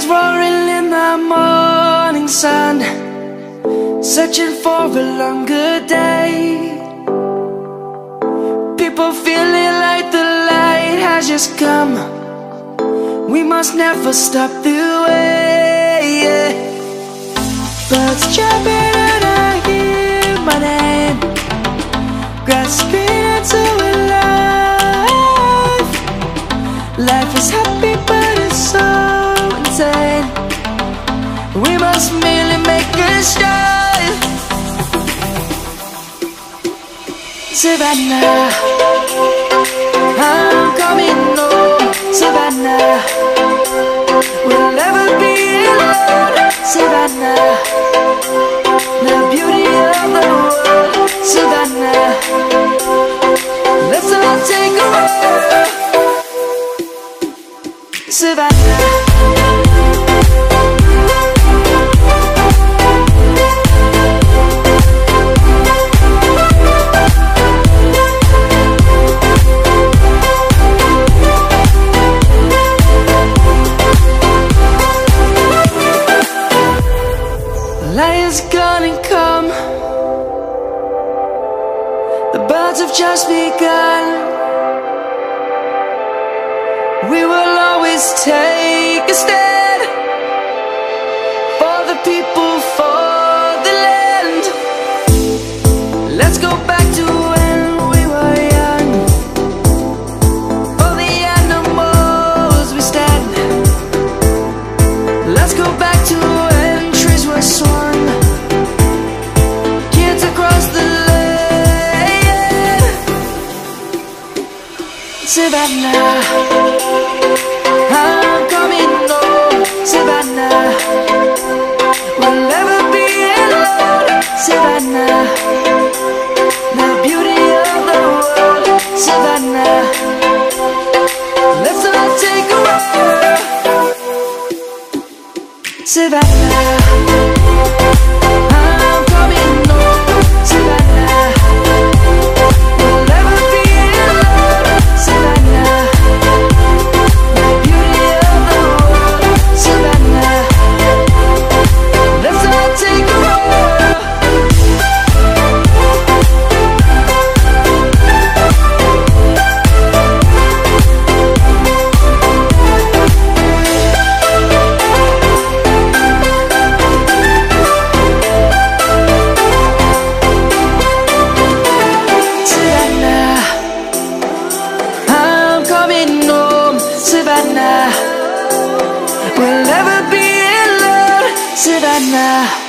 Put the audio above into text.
roaring in the morning sun, searching for a longer day. People feeling like the light has just come. We must never stop the way. Birds jumping and I hear my name, grasping into a life. Life is happy but it's so insane. We must merely make a start. Savannah, I'm coming home. Savannah, we'll never be alone. Savannah, the beauty of the world. Savannah, let's all take a walk. Savannah, light is gonna come. The birds have just begun. We will always take a stand for the people, for the land. Let's go back to when we were young. For the animals we stand. Let's go back to when trees were swung, kids across the land. Savannah, I'm coming home. Savannah, we'll never be alone. Savannah, the beauty of the world. Savannah, let's all take a walk. Savannah, I'm coming home. Savannah, we'll never be alone. Savannah, the beauty of the world. Savannah, let's all take a walk. Savannah, we'll never be alone. Savannah.